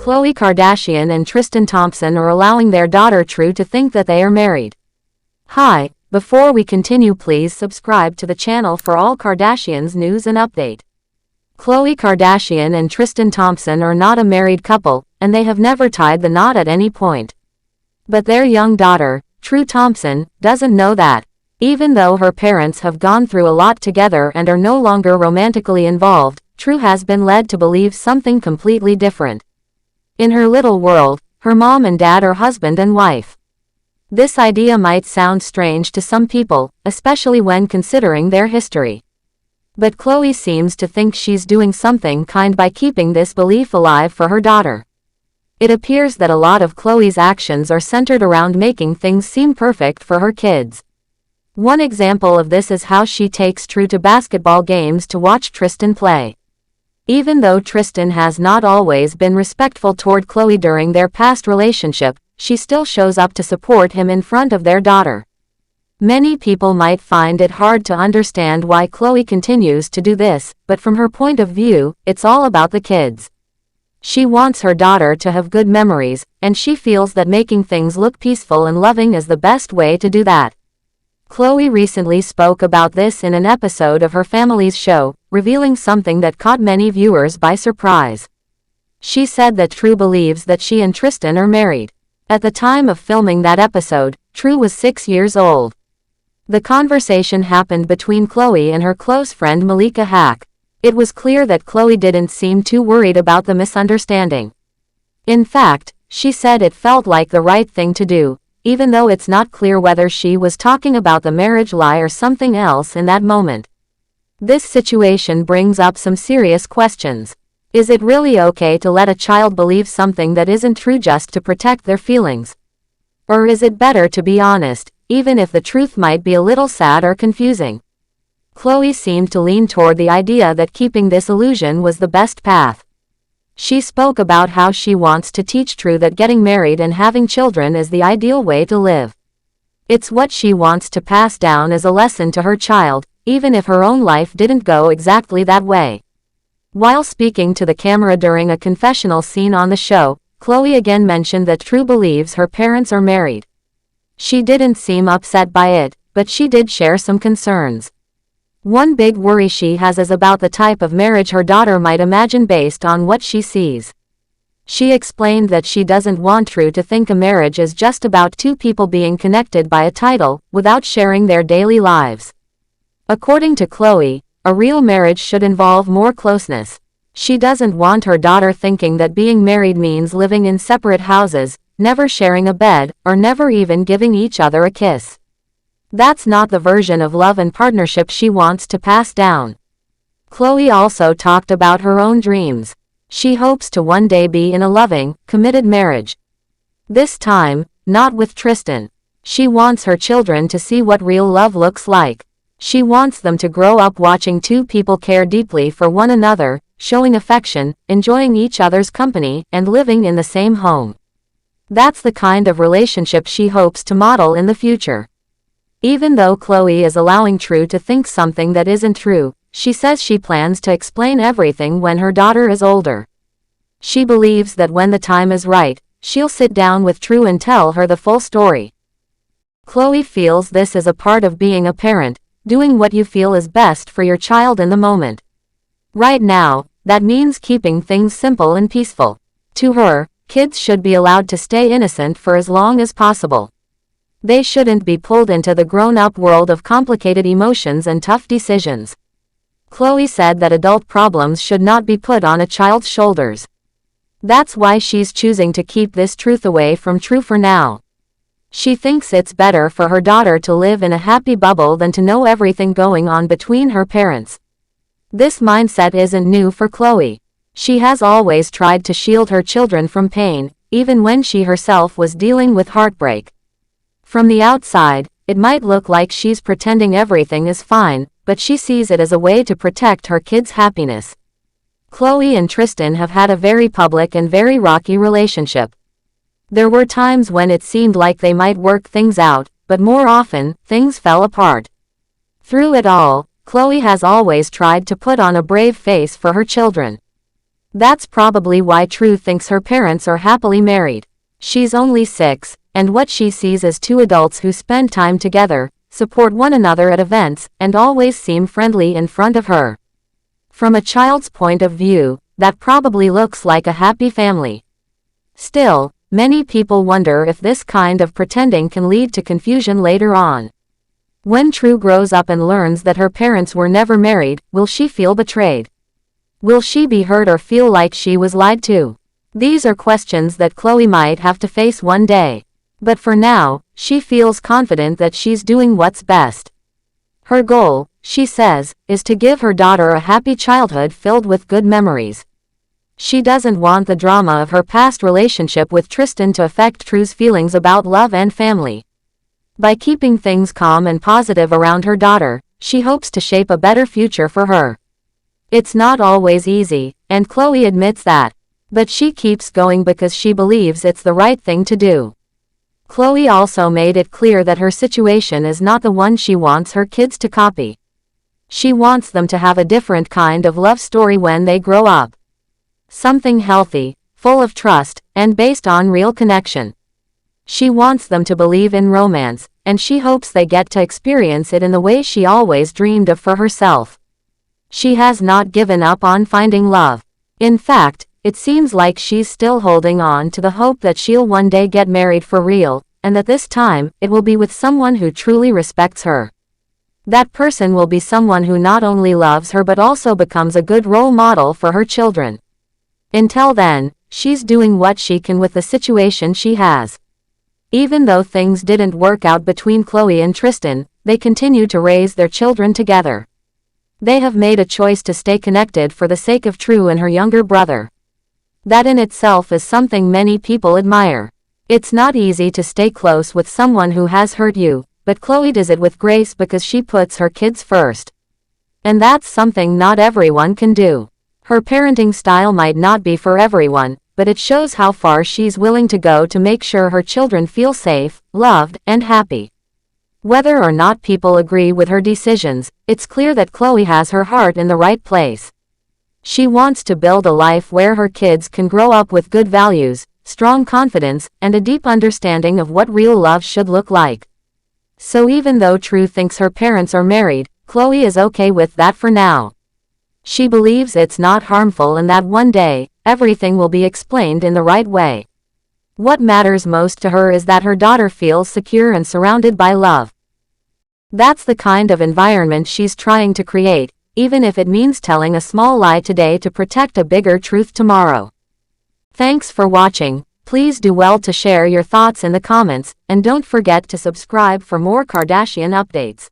Khloe Kardashian and Tristan Thompson are allowing their daughter True to think that they are married. Hi, before we continue, please subscribe to the channel for all Kardashians news and update. Khloe Kardashian and Tristan Thompson are not a married couple, and they have never tied the knot at any point. But their young daughter, True Thompson, doesn't know that. Even though her parents have gone through a lot together and are no longer romantically involved, True has been led to believe something completely different. In her little world, her mom and dad are husband and wife. This idea might sound strange to some people, especially when considering their history. But Khloe seems to think she's doing something kind by keeping this belief alive for her daughter. It appears that a lot of Khloe's actions are centered around making things seem perfect for her kids. One example of this is how she takes True to basketball games to watch Tristan play. Even though Tristan has not always been respectful toward Khloe during their past relationship, she still shows up to support him in front of their daughter. Many people might find it hard to understand why Khloe continues to do this, but from her point of view, it's all about the kids. She wants her daughter to have good memories, and she feels that making things look peaceful and loving is the best way to do that. Khloe recently spoke about this in an episode of her family's show, revealing something that caught many viewers by surprise. She said that True believes that she and Tristan are married. At the time of filming that episode, True was 6 years old. The conversation happened between Khloe and her close friend Malika Hack. It was clear that Khloe didn't seem too worried about the misunderstanding. In fact, she said it felt like the right thing to do, even though it's not clear whether she was talking about the marriage lie or something else in that moment. This situation brings up some serious questions. Is it really okay to let a child believe something that isn't true just to protect their feelings? Or is it better to be honest, even if the truth might be a little sad or confusing? Khloe seemed to lean toward the idea that keeping this illusion was the best path. She spoke about how she wants to teach True that getting married and having children is the ideal way to live. It's what she wants to pass down as a lesson to her child, even if her own life didn't go exactly that way. While speaking to the camera during a confessional scene on the show, Khloe again mentioned that True believes her parents are married. She didn't seem upset by it, but she did share some concerns. One big worry she has is about the type of marriage her daughter might imagine based on what she sees. She explained that she doesn't want True to think a marriage is just about two people being connected by a title, without sharing their daily lives. According to Khloe, a real marriage should involve more closeness. She doesn't want her daughter thinking that being married means living in separate houses, never sharing a bed, or never even giving each other a kiss. That's not the version of love and partnership she wants to pass down. Khloe also talked about her own dreams. She hopes to one day be in a loving, committed marriage. This time, not with Tristan. She wants her children to see what real love looks like. She wants them to grow up watching two people care deeply for one another, showing affection, enjoying each other's company, and living in the same home. That's the kind of relationship she hopes to model in the future. Even though Khloe is allowing True to think something that isn't true, she says she plans to explain everything when her daughter is older. She believes that when the time is right, she'll sit down with True and tell her the full story. Khloe feels this is a part of being a parent, doing what you feel is best for your child in the moment. Right now, that means keeping things simple and peaceful. To her, kids should be allowed to stay innocent for as long as possible. They shouldn't be pulled into the grown-up world of complicated emotions and tough decisions. Khloe said that adult problems should not be put on a child's shoulders. That's why she's choosing to keep this truth away from True for now. She thinks it's better for her daughter to live in a happy bubble than to know everything going on between her parents. This mindset isn't new for Khloe. She has always tried to shield her children from pain, even when she herself was dealing with heartbreak. From the outside, it might look like she's pretending everything is fine, but she sees it as a way to protect her kids' happiness. Khloe and Tristan have had a very public and very rocky relationship. There were times when it seemed like they might work things out, but more often, things fell apart. Through it all, Khloe has always tried to put on a brave face for her children. That's probably why True thinks her parents are happily married. She's only 6, and what she sees as two adults who spend time together, support one another at events, and always seem friendly in front of her. From a child's point of view, that probably looks like a happy family. Still, many people wonder if this kind of pretending can lead to confusion later on. When True grows up and learns that her parents were never married, will she feel betrayed? Will she be hurt or feel like she was lied to? These are questions that Khloe might have to face one day. But for now, she feels confident that she's doing what's best. Her goal, she says, is to give her daughter a happy childhood filled with good memories. She doesn't want the drama of her past relationship with Tristan to affect True's feelings about love and family. By keeping things calm and positive around her daughter, she hopes to shape a better future for her. It's not always easy, and Khloe admits that. But she keeps going because she believes it's the right thing to do. Khloe also made it clear that her situation is not the one she wants her kids to copy. She wants them to have a different kind of love story when they grow up. Something healthy, full of trust, and based on real connection. She wants them to believe in romance, and she hopes they get to experience it in the way she always dreamed of for herself. She has not given up on finding love. In fact, it seems like she's still holding on to the hope that she'll one day get married for real, and that this time, it will be with someone who truly respects her. That person will be someone who not only loves her but also becomes a good role model for her children. Until then, she's doing what she can with the situation she has. Even though things didn't work out between Khloe and Tristan, they continue to raise their children together. They have made a choice to stay connected for the sake of True and her younger brother. That in itself is something many people admire. It's not easy to stay close with someone who has hurt you, but Khloe does it with grace because she puts her kids first. And that's something not everyone can do. Her parenting style might not be for everyone, but it shows how far she's willing to go to make sure her children feel safe, loved, and happy. Whether or not people agree with her decisions, it's clear that Khloe has her heart in the right place. She wants to build a life where her kids can grow up with good values, strong confidence, and a deep understanding of what real love should look like. So even though True thinks her parents are married, Khloe is okay with that for now. She believes it's not harmful and that one day, everything will be explained in the right way. What matters most to her is that her daughter feels secure and surrounded by love. That's the kind of environment she's trying to create, even if it means telling a small lie today to protect a bigger truth tomorrow. Thanks for watching. Please do well to share your thoughts in the comments, and don't forget to subscribe for more Kardashian updates.